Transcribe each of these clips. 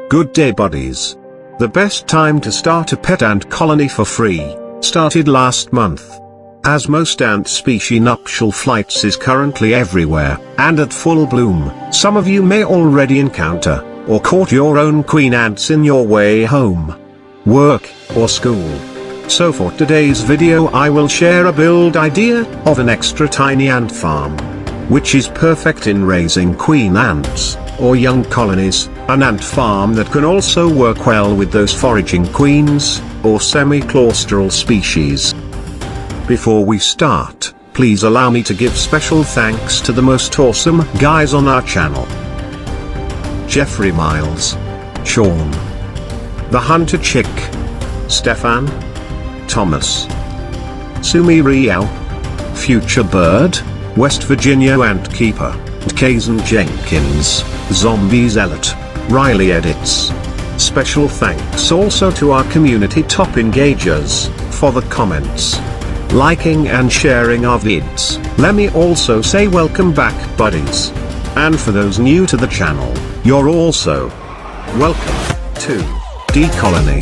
Good day buddies. The best time to start a pet ant colony for free started last month. As most ant species, nuptial flights is currently everywhere, and at full bloom. Some of you may already encounter, or caught your own queen ants in your way home, work, or school. So for today's video I will share a build idea of an extra tiny ant farm, which is perfect in raising queen ants, or young colonies, an ant farm that can also work well with those foraging queens, or semi-claustral species. Before we start, please allow me to give special thanks to the most awesome guys on our channel. Jeffrey Miles, Sean, The Hunter Chick, Stefan, Thomas, Sumi Riao, Future Bird, West Virginia Ant Keeper, Kazan Jenkins, Zombie Zealot, Riley Edits. Special thanks also to our community top engagers, for the comments, liking and sharing our vids. Let me also say welcome back buddies. And for those new to the channel, you're also welcome to D-Colony.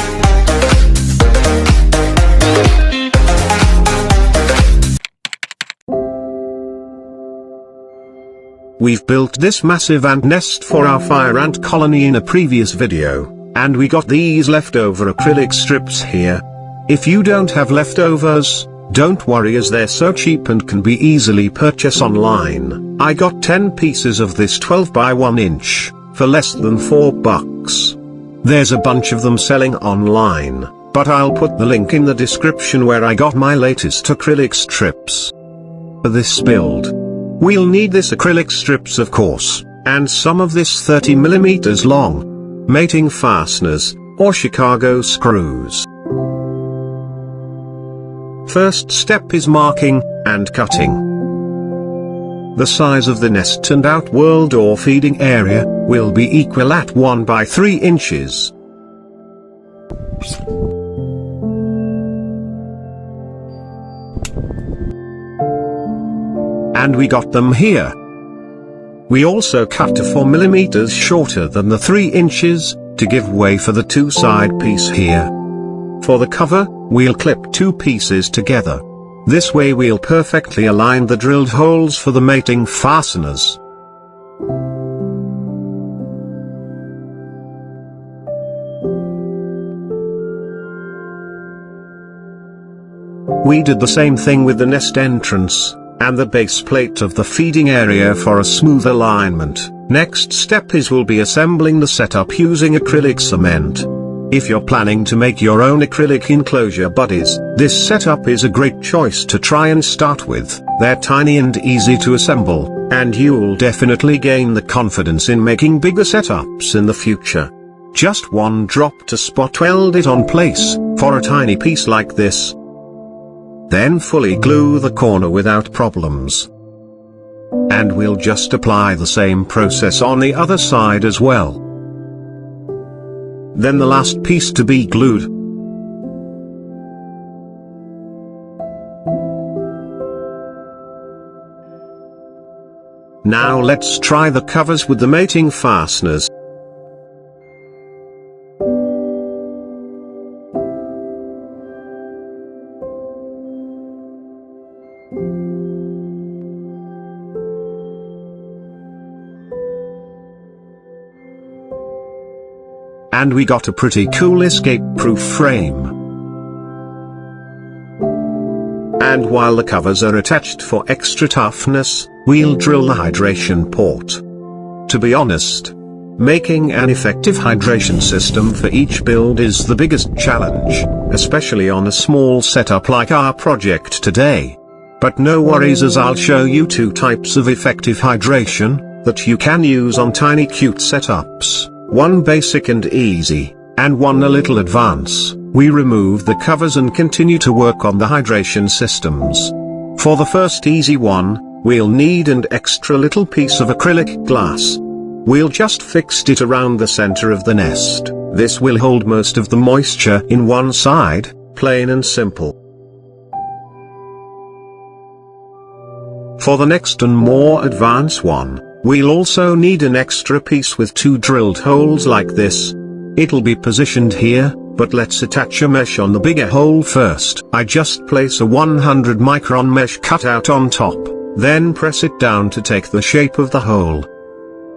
We've built this massive ant nest for our fire ant colony in a previous video, and we got these leftover acrylic strips here. If you don't have leftovers, don't worry as they're so cheap and can be easily purchased online. I got 10 pieces of this 12 by 1 inch, for less than $4. There's a bunch of them selling online, but I'll put the link in the description where I got my latest acrylic strips. For this build, we'll need this acrylic strips of course, and some of this 30mm long mating fasteners, or Chicago screws. First step is marking and cutting. The size of the nest and outworld or feeding area will be equal at 1 by 3 inches. And we got them here. We also cut to 4mm shorter than the 3 inches, to give way for the 2-side piece here. For the cover, we'll clip 2 pieces together. This way we'll perfectly align the drilled holes for the mating fasteners. We did the same thing with the nest entrance and the base plate of the feeding area for a smooth alignment. Next step will be assembling the setup using acrylic cement. If you're planning to make your own acrylic enclosure buddies, this setup is a great choice to try and start with. They're tiny and easy to assemble, and you'll definitely gain the confidence in making bigger setups in the future. Just one drop to spot weld it on place, for a tiny piece like this. Then fully glue the corner without problems. And we'll just apply the same process on the other side as well. Then the last piece to be glued. Now let's try the covers with the mating fasteners. And we got a pretty cool escape-proof frame. And while the covers are attached for extra toughness, we'll drill the hydration port. To be honest, making an effective hydration system for each build is the biggest challenge, especially on a small setup like our project today. But no worries as I'll show you 2 types of effective hydration that you can use on tiny cute setups. One basic and easy, and one a little advanced. We remove the covers and continue to work on the hydration systems. For the first easy one, we'll need an extra little piece of acrylic glass. We'll just fix it around the center of the nest. This will hold most of the moisture in one side, plain and simple. For the next and more advanced one, we'll also need an extra piece with 2 drilled holes like this. It'll be positioned here, but let's attach a mesh on the bigger hole first. I just place a 100 micron mesh cutout on top, then press it down to take the shape of the hole.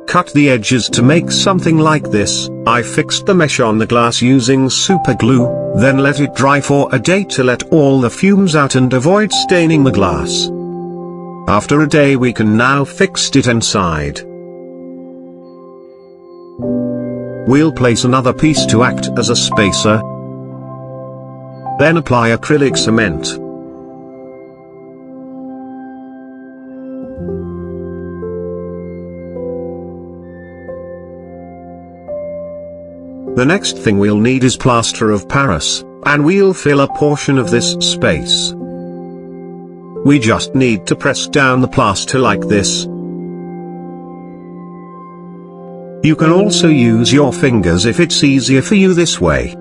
Cut the edges to make something like this. I fixed the mesh on the glass using super glue, then let it dry for a day to let all the fumes out and avoid staining the glass. After a day we can now fix it inside. We'll place another piece to act as a spacer. Then apply acrylic cement. The next thing we'll need is plaster of Paris, and we'll fill a portion of this space. We just need to press down the plaster like this. You can also use your fingers if it's easier for you this way.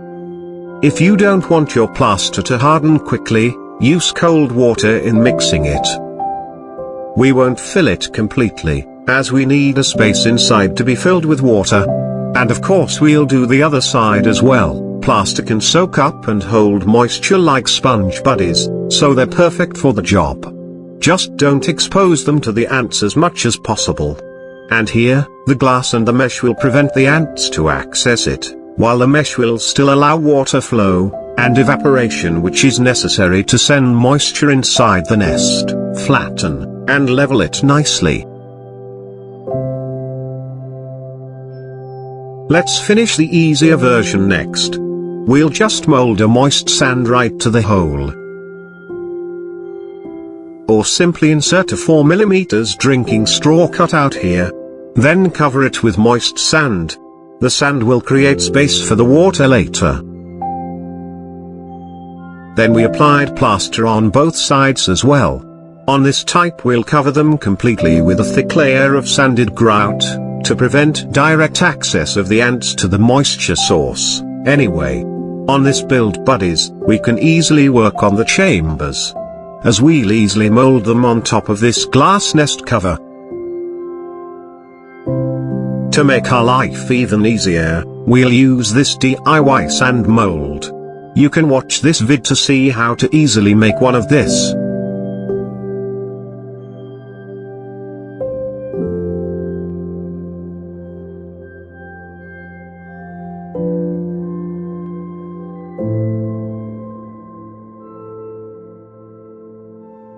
If you don't want your plaster to harden quickly, use cold water in mixing it. We won't fill it completely, as we need a space inside to be filled with water. And of course we'll do the other side as well. Plaster can soak up and hold moisture like sponge buddies, so they're perfect for the job. Just don't expose them to the ants as much as possible. And here, the glass and the mesh will prevent the ants to access it, while the mesh will still allow water flow, and evaporation which is necessary to send moisture inside the nest, flatten, and level it nicely. Let's finish the easier version next. We'll just mold a moist sand right to the hole. Or simply insert a 4 mm drinking straw cutout here. Then cover it with moist sand. The sand will create space for the water later. Then we applied plaster on both sides as well. On this type we'll cover them completely with a thick layer of sanded grout, to prevent direct access of the ants to the moisture source. Anyway, on this build buddies, we can easily work on the chambers, as we'll easily mold them on top of this glass nest cover. To make our life even easier, we'll use this DIY sand mold. You can watch this vid to see how to easily make one of this.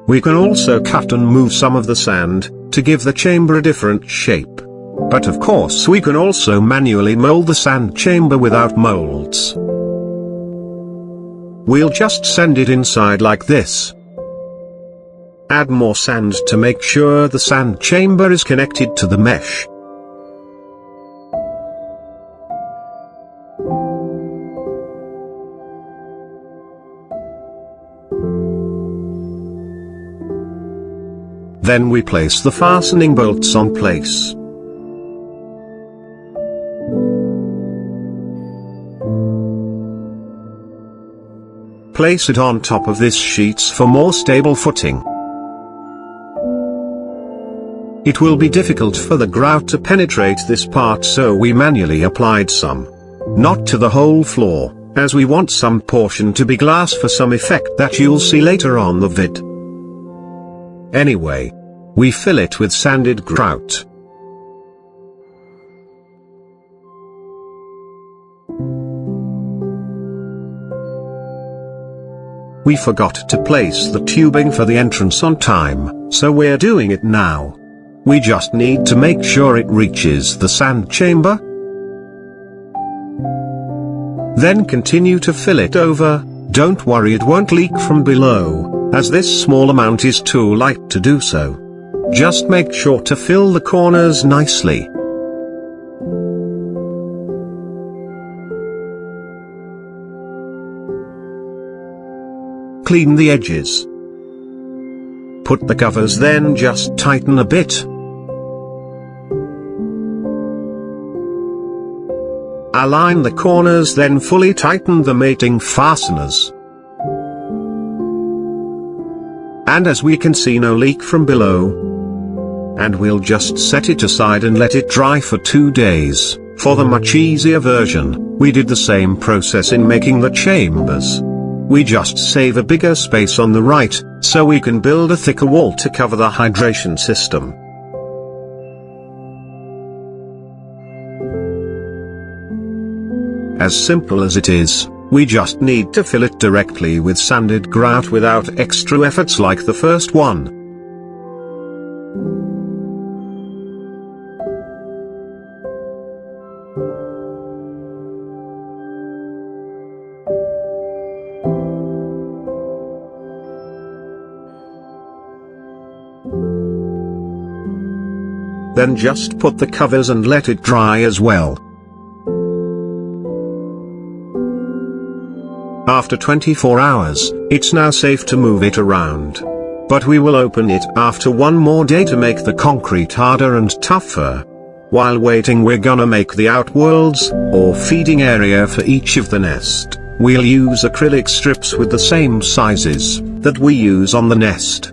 We can also cut and move some of the sand, to give the chamber a different shape. But of course we can also manually mold the sand chamber without molds. We'll just send it inside like this. Add more sand to make sure the sand chamber is connected to the mesh. Then we place the fastening bolts on place. Place it on top of this sheets for more stable footing. It will be difficult for the grout to penetrate this part, so we manually applied some. Not to the whole floor, as we want some portion to be glass for some effect that you'll see later on the vid. Anyway, we fill it with sanded grout. We forgot to place the tubing for the entrance on time, so we're doing it now. We just need to make sure it reaches the sand chamber. Then continue to fill it over. Don't worry, it won't leak from below, as this small amount is too light to do so. Just make sure to fill the corners nicely. Clean the edges. Put the covers, then just tighten a bit. Align the corners, then fully tighten the mating fasteners. And as we can see, no leak from below. And we'll just set it aside and let it dry for 2 days, for the much easier version. We did the same process in making the chambers. We just save a bigger space on the right, so we can build a thicker wall to cover the hydration system. As simple as it is, we just need to fill it directly with sanded grout without extra efforts like the first one. Then just put the covers and let it dry as well. After 24 hours, it's now safe to move it around. But we will open it after one more day to make the concrete harder and tougher. While waiting, we're gonna make the outworlds, or feeding area for each of the nest. We'll use acrylic strips with the same sizes that we use on the nest.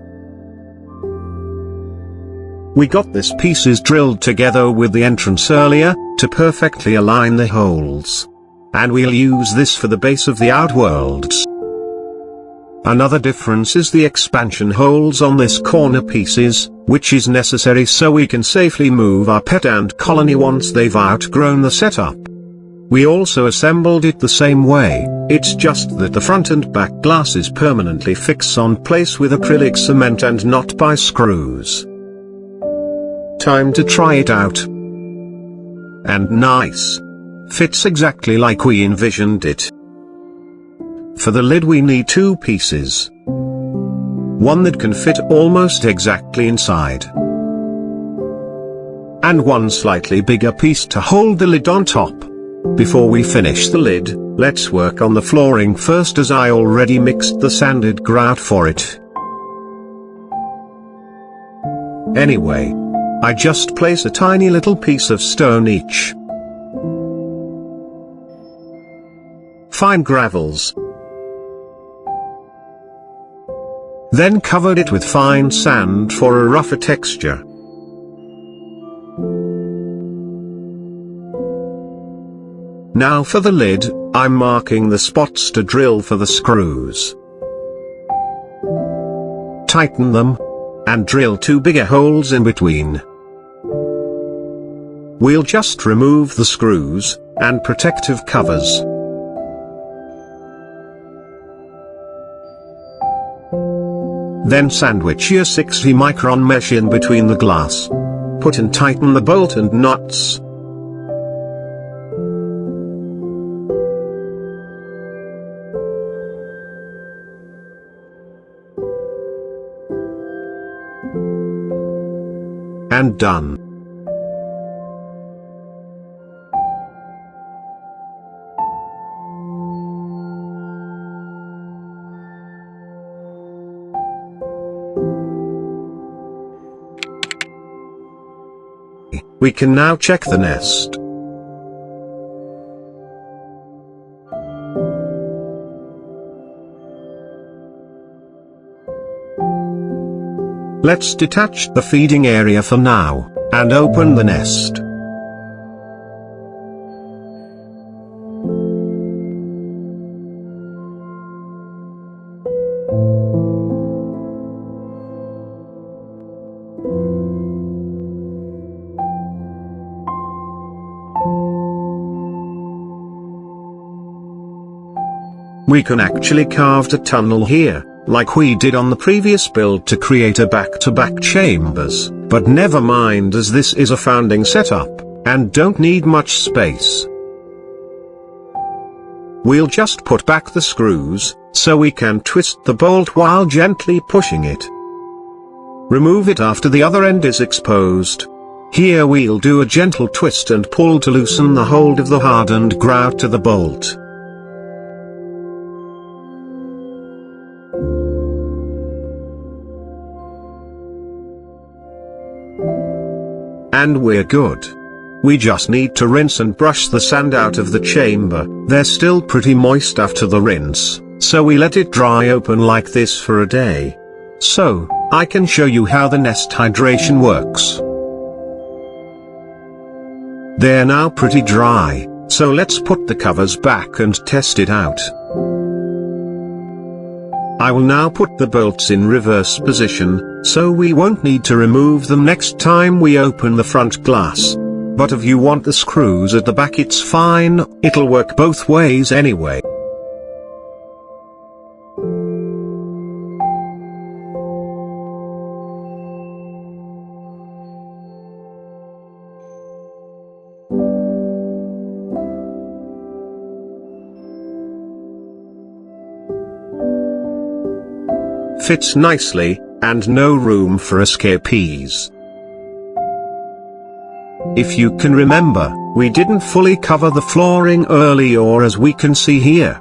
We got these pieces drilled together with the entrance earlier, to perfectly align the holes. And we'll use this for the base of the outworlds. Another difference is the expansion holes on this corner pieces, which is necessary so we can safely move our pet ant colony once they've outgrown the setup. We also assembled it the same way, it's just that the front and back glass is permanently fixed on place with acrylic cement and not by screws. Time to try it out. And nice. Fits exactly like we envisioned it. For the lid we need two pieces. One that can fit almost exactly inside. And one slightly bigger piece to hold the lid on top. Before we finish the lid, let's work on the flooring first, as I already mixed the sanded grout for it. Anyway, I just place a tiny little piece of stone each. Fine gravels. Then covered it with fine sand for a rougher texture. Now for the lid, I'm marking the spots to drill for the screws. Tighten them, and drill two bigger holes in between. We'll just remove the screws, and protective covers. Then sandwich your 60 micron mesh in between the glass. Put and tighten the bolt and nuts. And done. We can now check the nest. Let's detach the feeding area for now, and open the nest. We can actually carve a tunnel here, like we did on the previous build to create a back-to-back chambers, but never mind, as this is a founding setup, and don't need much space. We'll just put back the screws, so we can twist the bolt while gently pushing it. Remove it after the other end is exposed. Here we'll do a gentle twist and pull to loosen the hold of the hardened grout to the bolt. And we're good. We just need to rinse and brush the sand out of the chamber. They're still pretty moist after the rinse, so we let it dry open like this for a day. So, I can show you how the nest hydration works. They're now pretty dry, So let's put the covers back and test it out. I will now put the bolts in reverse position, so we won't need to remove them next time we open the front glass. But if you want the screws at the back, it's fine, it'll work both ways anyway. Fits nicely, and no room for escapees. If you can remember, we didn't fully cover the flooring earlier, as we can see here.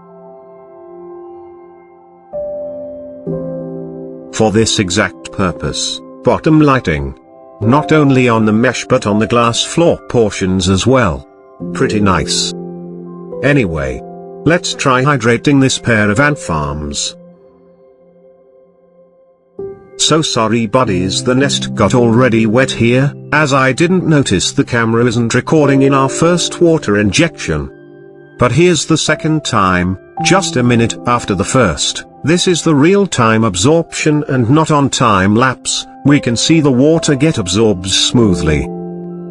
For this exact purpose, bottom lighting. Not only on the mesh but on the glass floor portions as well. Pretty nice. Anyway, let's try hydrating this pair of ant farms. So sorry buddies, the nest got already wet here, as I didn't notice the camera isn't recording in our first water injection. But here's the second time, just a minute after the first. This is the real-time absorption and not on time lapse. We can see the water get absorbed smoothly.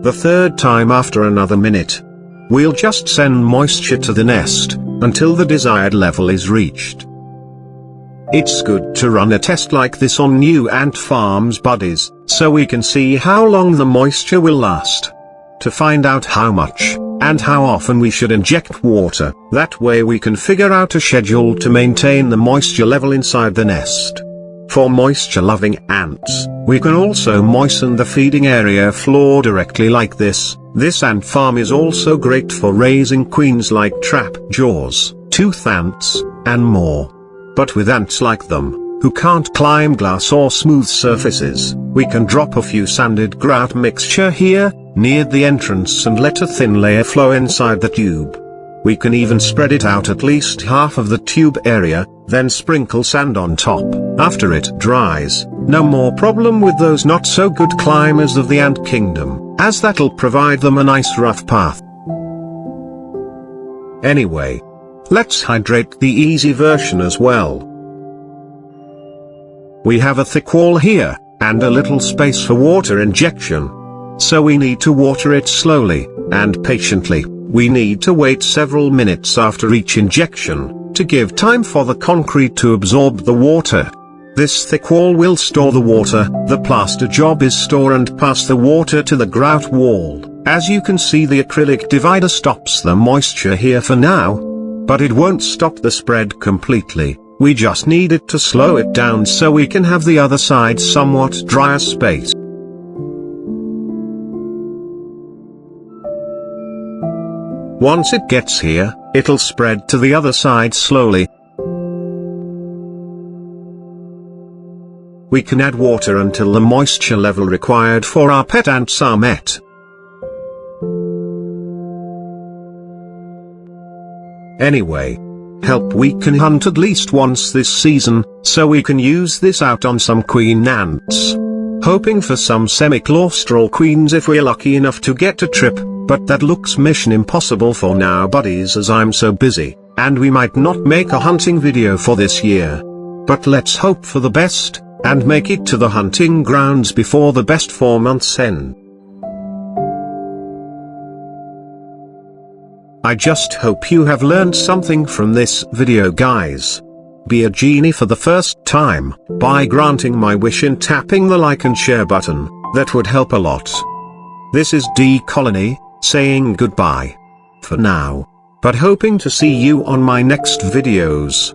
The third time after another minute. We'll just send moisture to the nest, until the desired level is reached. It's good to run a test like this on new ant farms buddies, so we can see how long the moisture will last. To find out how much, and how often we should inject water, that way we can figure out a schedule to maintain the moisture level inside the nest. For moisture-loving ants, we can also moisten the feeding area floor directly like this. This ant farm is also great for raising queens like trap jaws, tooth ants, and more. But with ants like them, who can't climb glass or smooth surfaces, we can drop a few sanded grout mixture here, near the entrance, and let a thin layer flow inside the tube. We can even spread it out at least half of the tube area, then sprinkle sand on top, after it dries. No more problem with those not so good climbers of the ant kingdom, as that'll provide them a nice rough path. Anyway, let's hydrate the easy version as well. We have a thick wall here, and a little space for water injection. So we need to water it slowly, and patiently. We need to wait several minutes after each injection, to give time for the concrete to absorb the water. This thick wall will store the water. The plaster job is store and pass the water to the grout wall. As you can see, the acrylic divider stops the moisture here for now. But it won't stop the spread completely, we just need it to slow it down so we can have the other side somewhat drier space. Once it gets here, it'll spread to the other side slowly. We can add water until the moisture level required for our pet ants are met. Anyway, help we can hunt at least once this season, so we can use this out on some queen ants. Hoping for some semi-claustral queens if we're lucky enough to get a trip, but that looks mission impossible for now buddies, as I'm so busy, and we might not make a hunting video for this year. But let's hope for the best, and make it to the hunting grounds before the best 4 months end. I just hope you have learned something from this video guys. Be a genie for the first time, by granting my wish in tapping the like and share button, that would help a lot. This is D Colony, saying goodbye. For now. But hoping to see you on my next videos.